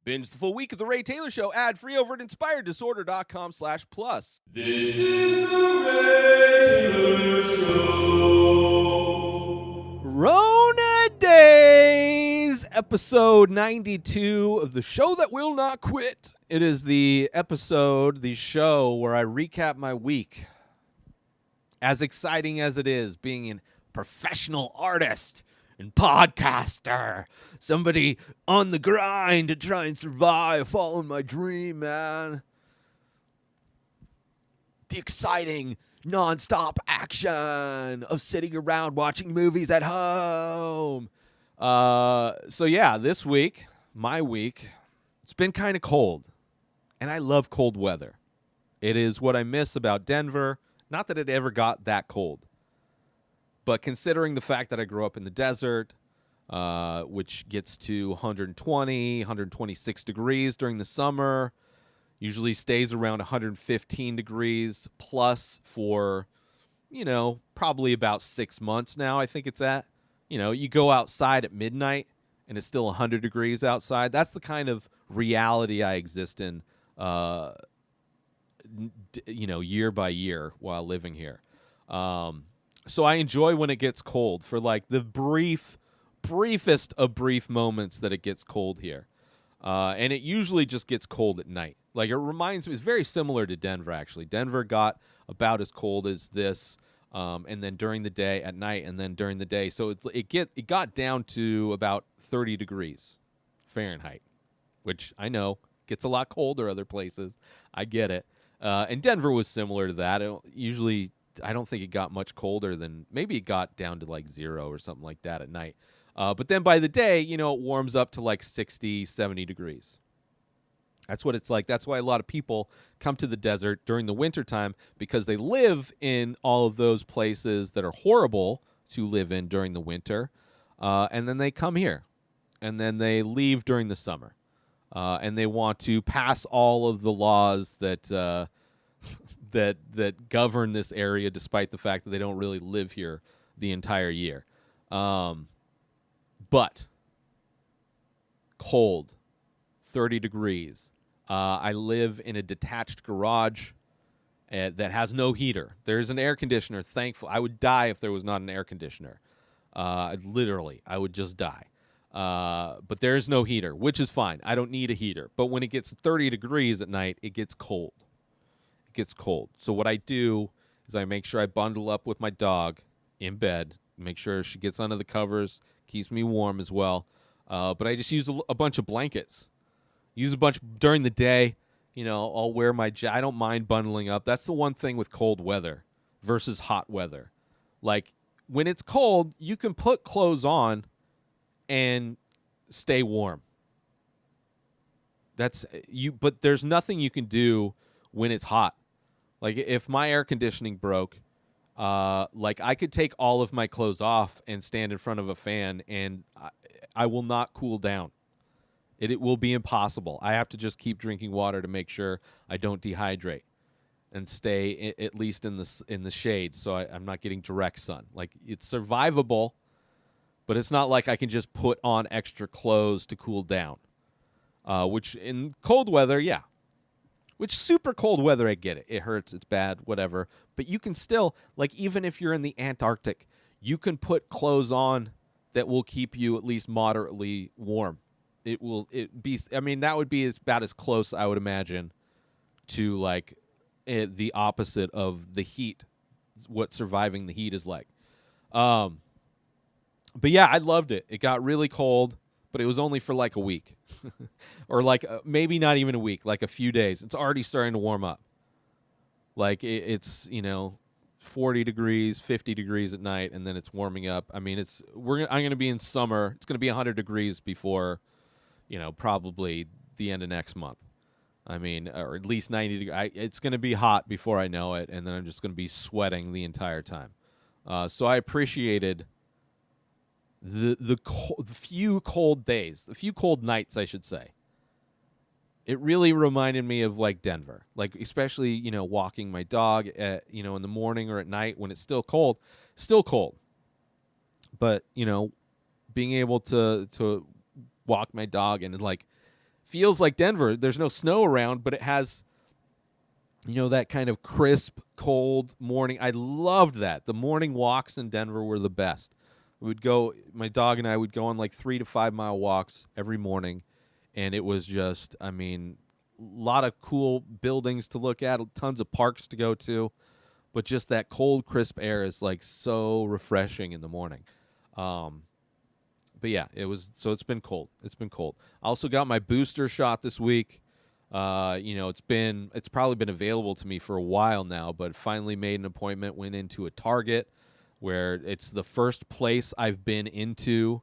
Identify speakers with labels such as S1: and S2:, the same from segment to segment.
S1: Binge the full week of The Ray Taylor Show ad-free over at inspireddisorder.com/plus.
S2: This is The Ray Taylor Show.
S1: Rona Dayz, episode 92 of the show that will not quit. It is the show where I recap my week. As exciting as it is, being a professional artist and podcaster, somebody on the grind to try and survive, following my dream, man. The exciting, non-stop action of sitting around watching movies at home. So yeah, this week, my week, it's been kind of cold, and I love cold weather. It is what I miss about Denver. Not that it ever got that cold. But considering the fact that I grew up in the desert, which gets to 120, 126 degrees during the summer, usually stays around 115 degrees plus for, probably about 6 months now, I think it's at. You go outside at midnight and it's still 100 degrees outside. That's the kind of reality I exist in, year by year while living here. So I enjoy when it gets cold for like the briefest of brief moments that it gets cold here. And it usually just gets cold at night. Like, it reminds me, it's very similar to Denver, actually. Denver got about as cold as this, and then during the day at night, and then during the day. So it got down to about 30 degrees Fahrenheit, which I know gets a lot colder other places. I get it. And Denver was similar to that. I don't think it got much colder than, maybe it got down to like 0 or something like that at night. But then by the day, it warms up to like 60, 70 degrees. That's what it's like. That's why a lot of people come to the desert during the wintertime, because they live in all of those places that are horrible to live in during the winter. And then they come here. And then they leave during the summer. And they want to pass all of the laws that that govern this area, despite the fact that they don't really live here the entire year. But cold, 30 degrees. I live in a detached garage that has no heater. There's an air conditioner, thankful. I would die if there was not an air conditioner. Literally, I would just die. But there's no heater, which is fine. I don't need a heater. But when it gets 30 degrees at night, it gets cold. So what I do is I make sure I bundle up with my dog in bed, make sure she gets under the covers, keeps me warm as well. But I just use a bunch of blankets. Use a bunch during the day. I'll wear my I don't mind bundling up. That's the one thing with cold weather versus hot weather. Like, when it's cold, you can put clothes on and stay warm. But there's nothing you can do when it's hot. Like, if my air conditioning broke, I could take all of my clothes off and stand in front of a fan, and I will not cool down. It will be impossible. I have to just keep drinking water to make sure I don't dehydrate and stay at least in the shade, so I'm not getting direct sun. Like, it's survivable, but it's not like I can just put on extra clothes to cool down. Which in cold weather, yeah. Which super cold weather, I get it. It hurts, it's bad, whatever. But you can still, like, even if you're in the Antarctic, you can put clothes on that will keep you at least moderately warm. That would be about as close, I would imagine, to like the opposite of the heat, what surviving the heat is like. But yeah, I loved it. It got really cold, but it was only for like a week. Or like maybe not even a week, like a few days. It's already starting to warm up. Like it's 40 degrees, 50 degrees at night, and then it's warming up. I mean, I'm going to be in summer. It's going to be 100 degrees before, probably the end of next month. I mean, or at least 90 degrees. It's going to be hot before I know it, and then I'm just going to be sweating the entire time. So I appreciated the few cold days, the few cold nights, I should say. It really reminded me of like Denver, like especially, walking my dog at, in the morning or at night when it's still cold. But, being able to walk my dog and like feels like Denver. There's no snow around, but it has, that kind of crisp, cold morning. I loved that. The morning walks in Denver were the best. My dog and I would go on like 3 to 5 mile walks every morning, and it was just, a lot of cool buildings to look at, tons of parks to go to, but just that cold, crisp air is like so refreshing in the morning. But yeah, it's been cold. It's been cold. I also got my booster shot this week. It's probably been available to me for a while now, but finally made an appointment, went into a Target where it's the first place I've been into.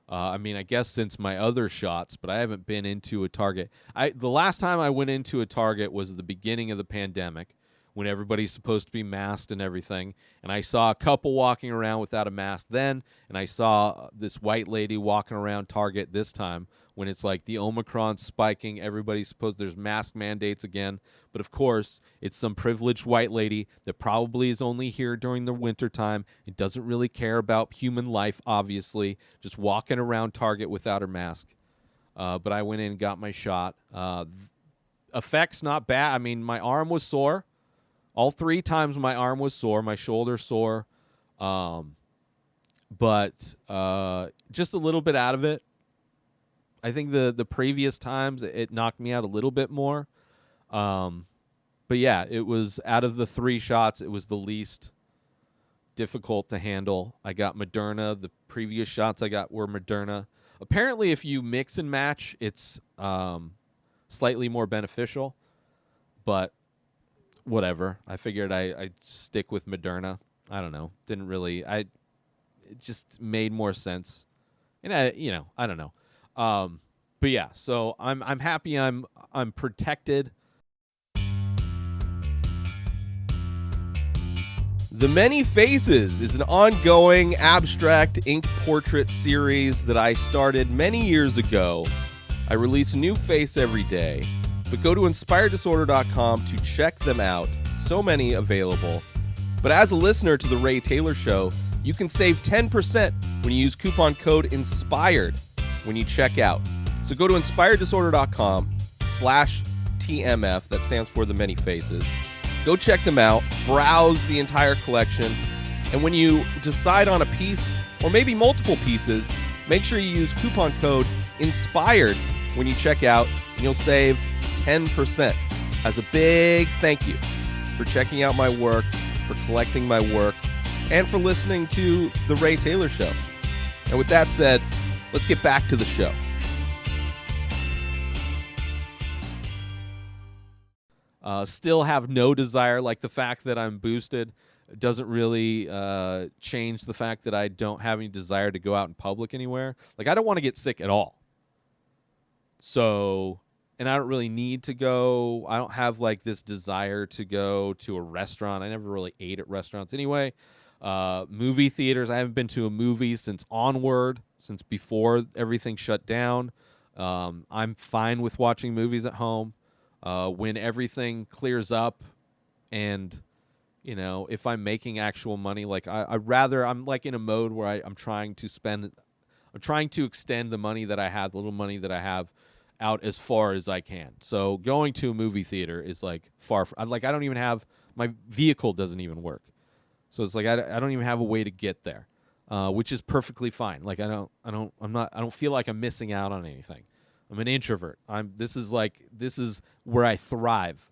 S1: I guess since my other shots, but I haven't been into a Target. The last time I went into a Target was at the beginning of the pandemic, when everybody's supposed to be masked and everything. And I saw a couple walking around without a mask then, and I saw this white lady walking around Target this time when it's like the Omicron spiking. There's mask mandates again. But of course, it's some privileged white lady that probably is only here during the wintertime. It doesn't really care about human life, obviously, just walking around Target without her mask. But I went in and got my shot. Effects not bad. My arm was sore. All 3 times my arm was sore, my shoulder sore, but just a little bit out of it. I think the previous times it knocked me out a little bit more. But yeah, it was out of the 3 shots, it was the least difficult to handle. I got Moderna. The previous shots I got were Moderna. Apparently, if you mix and match, it's slightly more beneficial, but whatever. I figured I'd stick with Moderna. I don't know. It just made more sense. And I don't know. But yeah, so I'm happy I'm protected. The Many Faces is an ongoing abstract ink portrait series that I started many years ago. I release a new face every day. But go to InspiredDisorder.com to check them out. So many available. But as a listener to The Ray Taylor Show, you can save 10% when you use coupon code INSPIRED when you check out. So go to InspiredDisorder.com/TMF. That stands for The Many Faces. Go check them out. Browse the entire collection. And when you decide on a piece, or maybe multiple pieces, make sure you use coupon code INSPIRED when you check out, and you'll save 10%. As a big thank you for checking out my work, for collecting my work, and for listening to The Ray Taylor Show. And with that said, let's get back to the show. Still have no desire, like the fact that I'm boosted doesn't really change the fact that I don't have any desire to go out in public anywhere. Like, I don't want to get sick at all. So, and I don't really need to go. I don't have like this desire to go to a restaurant. I never really ate at restaurants anyway. Movie theaters. I haven't been to a movie since Onward, since before everything shut down. I'm fine with watching movies at home. When everything clears up and, if I'm making actual money, like I'm like in a mode where I'm trying to extend the money that I have, the little money that I have, out as far as I can. So going to a movie theater is like I don't even have, my vehicle doesn't even work. So it's like I don't even have a way to get there, which is perfectly fine. Like I don't feel like I'm missing out on anything. I'm an introvert. This is where I thrive,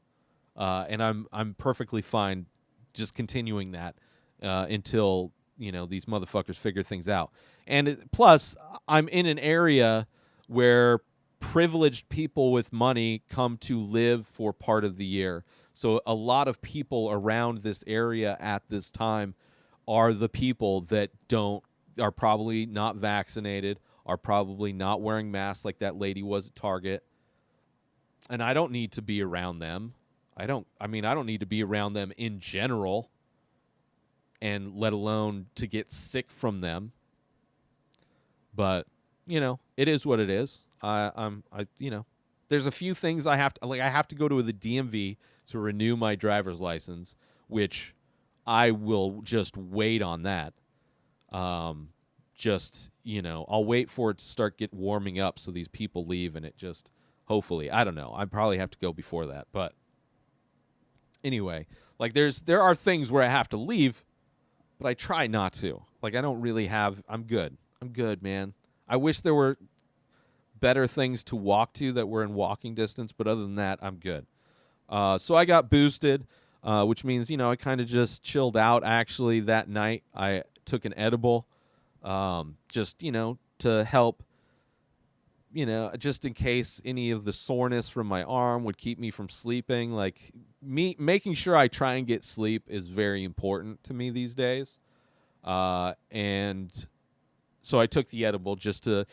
S1: and I'm perfectly fine just continuing that until these motherfuckers figure things out. And plus, I'm in an area where privileged people with money come to live for part of the year. So a lot of people around this area at this time are the people that are probably not vaccinated, are probably not wearing masks like that lady was at Target. And I don't need to be around them. I don't need to be around them in general, and let alone to get sick from them. But, it is what it is. There's a few things I have to go to the DMV to renew my driver's license, which I will just wait on that. I'll wait for it to start warming up so these people leave, and it just Hopefully, I don't know. I probably have to go before that, but anyway, like there are things where I have to leave, but I try not to. Like I don't really have. I'm good. I'm good, man. I wish there were better things to walk to that were in walking distance, but other than that, I'm good. So I got boosted, which means I kind of just chilled out. Actually, that night I took an edible, just to help. Just in case any of the soreness from my arm would keep me from sleeping. Like me making sure I try and get sleep is very important to me these days. And so I took the edible just to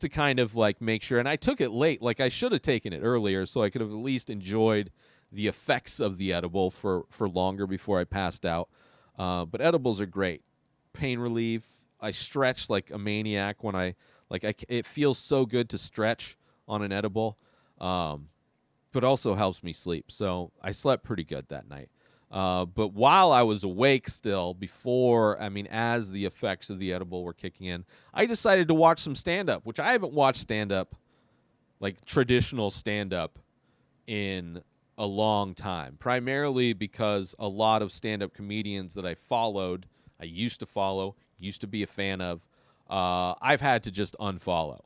S1: kind of like make sure. And I took it late. Like I should have taken it earlier so I could have at least enjoyed the effects of the edible for longer before I passed out. But edibles are great. Pain relief. I stretch like a maniac when it feels so good to stretch on an edible, but also helps me sleep. So I slept pretty good that night. But while I was awake still, as the effects of the edible were kicking in, I decided to watch some stand-up, which I haven't watched stand-up, like traditional stand-up, in a long time. Primarily because a lot of stand-up comedians that I used to follow, used to be a fan of, I've had to just unfollow.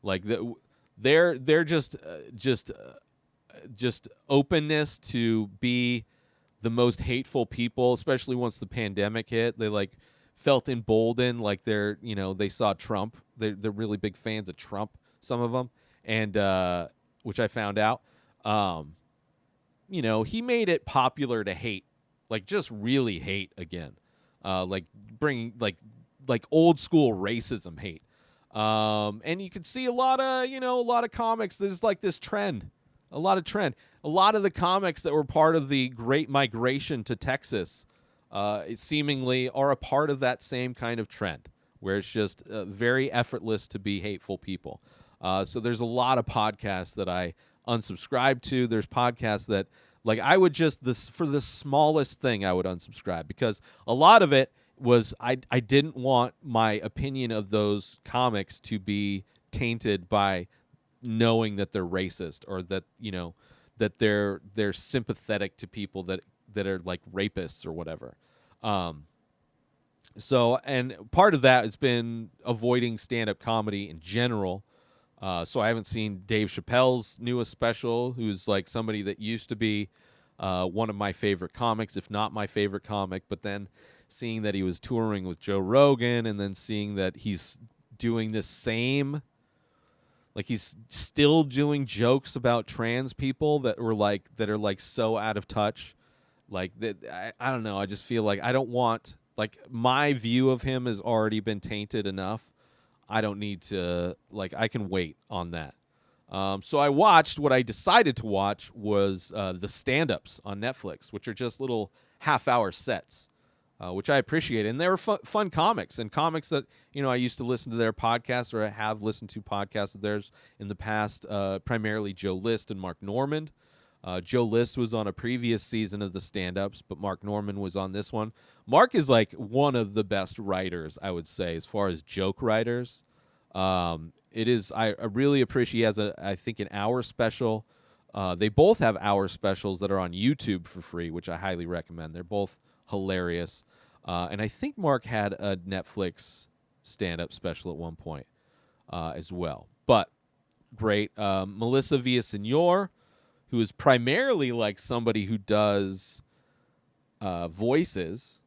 S1: Like they're just openness to be the most hateful people, especially once the pandemic hit. They like felt emboldened, like they saw Trump. They're really big fans of Trump, some of them, and which I found out. He made it popular to hate, like just really hate again, like bringing like old school racism hate. And you can see a lot of comics. There's like this trend, a lot of the comics that were part of the Great Migration to Texas, seemingly are a part of that same kind of trend, where it's just very effortless to be hateful people. So there's a lot of podcasts that I unsubscribe to. There's podcasts that like I would for the smallest thing I would unsubscribe, because a lot of it was I didn't want my opinion of those comics to be tainted by knowing that they're racist, or that that they're sympathetic to people that are like rapists or whatever. So, and part of that has been avoiding stand-up comedy in general. So I haven't seen Dave Chappelle's newest special, who's like somebody that used to be one of my favorite comics, if not my favorite comic, but then seeing that he was touring with Joe Rogan, and then seeing that he's doing the same, like he's still doing jokes about trans people that are like so out of touch. Like that, I don't know. I just feel like I don't want, like, my view of him has already been tainted enough. I don't need to, like, I can wait on that. So I watched, what I decided to watch was the stand-ups on Netflix, which are just little half-hour sets, which I appreciate. And they were fun comics, and comics that, I used to listen to their podcasts, or I have listened to podcasts of theirs in the past, primarily Joe List and Mark Normand. Joe List was on a previous season of the stand-ups, but Mark Normand was on this one. Mark is like one of the best writers, I would say, as far as joke writers. It is. I really appreciate. He has I think an hour special. They both have hour specials that are on YouTube for free, which I highly recommend. They're both hilarious. And I think Mark had a Netflix stand-up special at one point as well. But great. Melissa Villaseñor, who is primarily like somebody who does voices,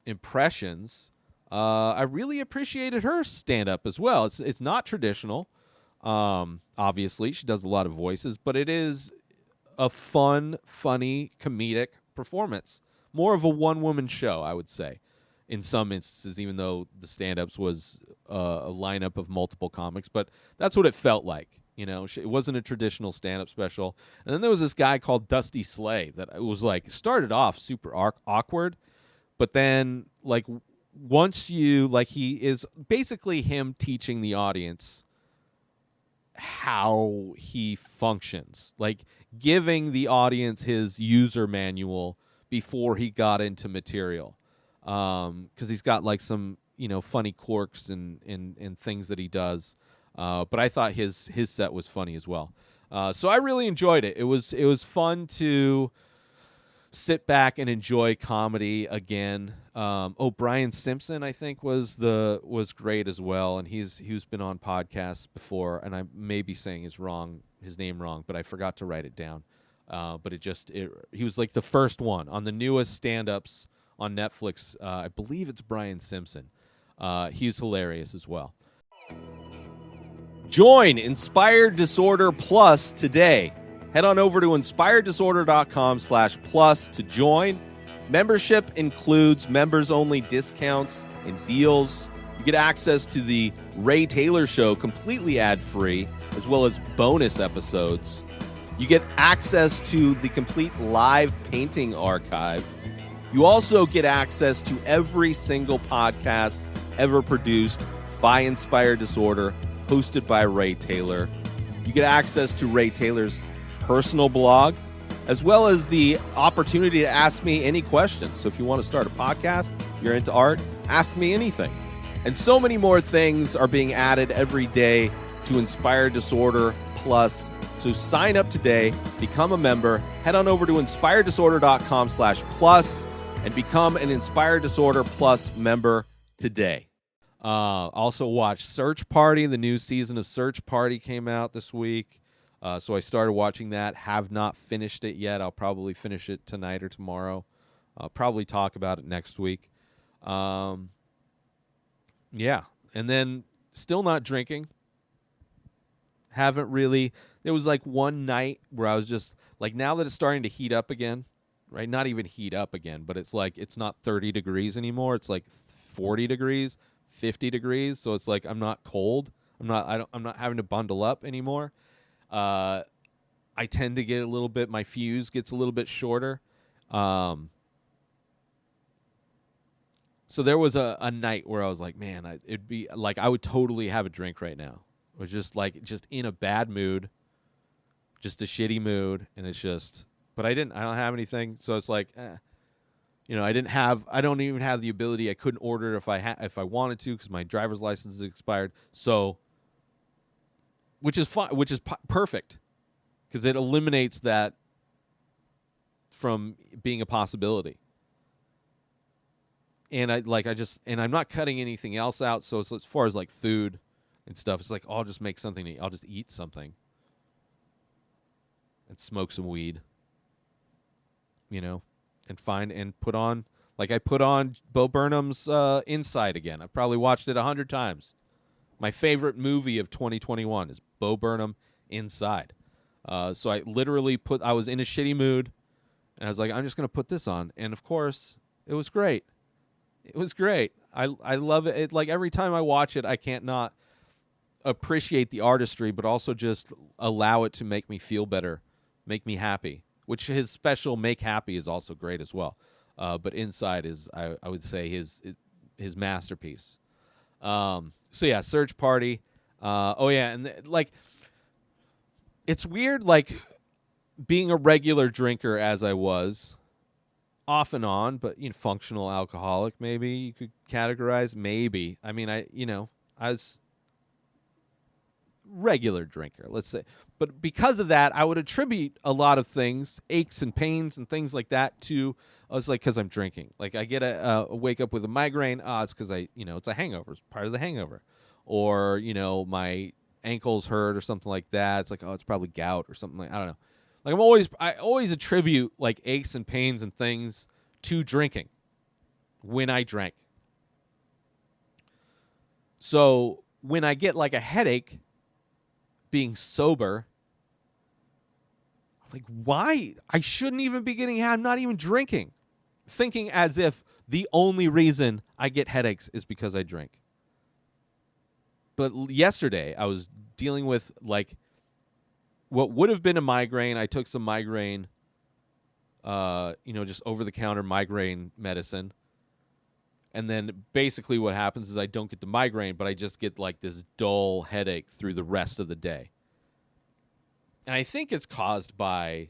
S1: impressions. I really appreciated her stand-up as well. It's not traditional. Obviously, she does a lot of voices, but it is a fun, funny, comedic performance. More of a one-woman show, I would say, in some instances, even though the stand-ups was a lineup of multiple comics. But that's what it felt like. It wasn't a traditional stand-up special. And then there was this guy called Dusty Slay that was like, started off super awkward, but then like once you, like, he is basically him teaching the audience how he functions, like giving the audience his user manual before he got into material. Because he's got like some, funny quirks and things that he does. But I thought his set was funny as well. So I really enjoyed it. It was fun to sit back and enjoy comedy again. Brian Simpson, I think, was great as well, and he's been on podcasts before, and I may be saying his name wrong, but I forgot to write it down. But he was like the first one on the newest stand-ups on Netflix. I believe it's Brian Simpson. He's hilarious as well. Join Inspired Disorder Plus today. Head on over to inspireddisorder.com/plus to join. Membership includes members-only discounts and deals. You get access to the Ray Taylor Show completely ad-free, as well as bonus episodes. You get access to the complete live painting archive. You also get access to every single podcast ever produced by Inspired Disorder, hosted by Ray Taylor. You get access to Ray Taylor's personal blog, as well as the opportunity to ask me any questions. So if you want to start a podcast, you're into art, ask me anything. And so many more things are being added every day to Inspired Disorder Plus. So sign up today, become a member, head on over to inspireddisorder.com/plus and become an Inspired Disorder Plus member today. Also watch Search Party. The new season of Search Party came out this week. So I started watching that. Have not finished it yet. I'll probably finish it tonight or tomorrow. I'll probably talk about it next week. Yeah. And then still not drinking. Haven't really. There was like one night where I was just like, now that it's starting to heat up again, right? Not even heat up again, but it's like, it's not 30 degrees anymore. It's like 40 degrees, 50 degrees. So it's like, I'm not cold. I'm not having to bundle up anymore. I tend to get a little bit, my fuse gets a little bit shorter. So there was a night where I was like, man, it'd be like, I would totally have a drink right now. I was just in a bad mood, just a shitty mood. And it's just, but I don't have anything. So it's like, I don't even have the ability. I couldn't order it if I wanted to, cause my driver's license is expired. So, which is fine, perfect, because it eliminates that from being a possibility. And I'm not cutting anything else out. So as far as like food and stuff, it's like, I'll just make something to eat. I'll just eat something and smoke some weed, and put on, like I put on Bo Burnham's Inside again. I've probably watched it 100 times. My favorite movie of 2021 is Bo Burnham Inside. So I literally I was in a shitty mood, and I was like, I'm just going to put this on. And, of course, it was great. It was great. I love it. Like, every time I watch it, I can't not appreciate the artistry, but also just allow it to make me feel better, make me happy, which his special Make Happy is also great as well. But Inside is, I would say, his masterpiece. So yeah, Search Party. It's weird, like, being a regular drinker as I was, off and on, but functional alcoholic, maybe you could categorize. Maybe. I mean, I was regular drinker, let's say. But because of that, I would attribute a lot of things, aches and pains and things like that, to because I'm drinking. Like, I get a wake up with a migraine. It's because it's a hangover. It's part of the hangover. Or, my ankles hurt or something like that. It's like, it's probably gout or something like, I don't know. Like, I always attribute like aches and pains and things to drinking when I drank. So when I get like a headache being sober, I'm like, why? I shouldn't even be getting, I'm not even drinking. Thinking as if the only reason I get headaches is because I drink. But yesterday I was dealing with like what would have been a migraine. I took some migraine, just over-the-counter migraine medicine. And then basically what happens is I don't get the migraine, but I just get like this dull headache through the rest of the day. And I think it's caused by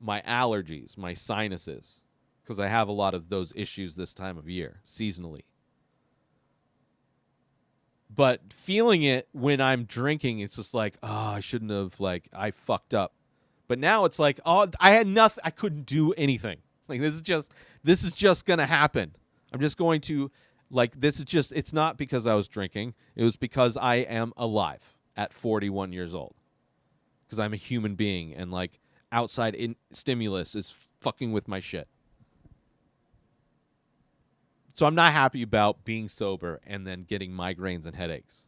S1: my allergies, my sinuses, because I have a lot of those issues this time of year, seasonally. But feeling it when I'm drinking, it's just like, oh, I shouldn't have, like, I fucked up. But now it's like, oh, I had nothing. I couldn't do anything. Like, this is just going to happen. I'm just going to, like, it's not because I was drinking. It was because I am alive at 41 years old. Because I'm a human being, and, like, outside stimulus is fucking with my shit. So I'm not happy about being sober and then getting migraines and headaches.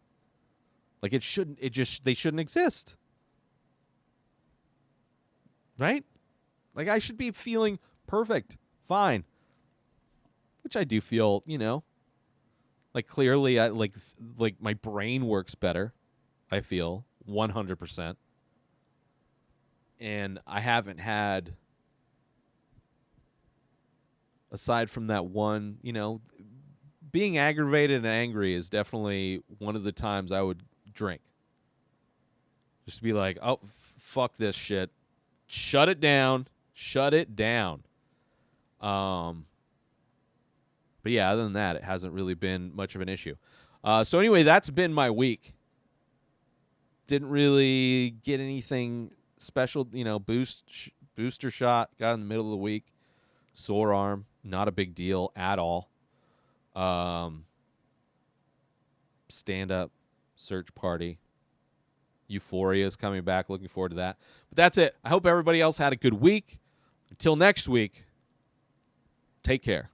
S1: Like, they shouldn't exist. Right? Like, I should be feeling perfect, fine. Which I do feel, like, clearly I like my brain works better. I feel 100%. And I haven't had, aside from that one, being aggravated and angry is definitely one of the times I would drink. Just to be like, oh, fuck this shit. Shut it down. Shut it down. But yeah, other than that, it hasn't really been much of an issue. So anyway, that's been my week. Didn't really get anything special, booster shot. Got in the middle of the week. Sore arm. Not a big deal at all. Stand-up search party. Euphoria is coming back. Looking forward to that. But that's it. I hope everybody else had a good week. Until next week, take care.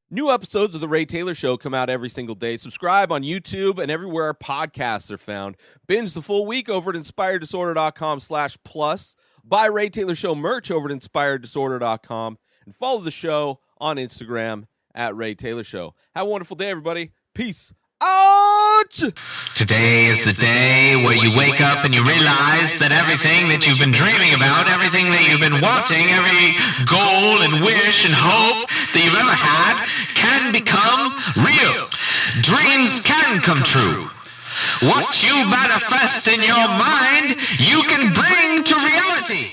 S1: New episodes of The Ray Taylor Show come out every single day. Subscribe on YouTube and everywhere our podcasts are found. Binge the full week over at inspireddisorder.com/plus. Buy Ray Taylor Show merch over at inspireddisorder.com. And follow the show on Instagram at Ray Taylor Show. Have a wonderful day, everybody. Peace out!
S3: Today is the day where you wake up and you realize that everything that you've been dreaming about, everything that you've been wanting, every goal and wish and hope that you've ever had can become real. Dreams can come true. What you manifest in your mind, you can bring to reality.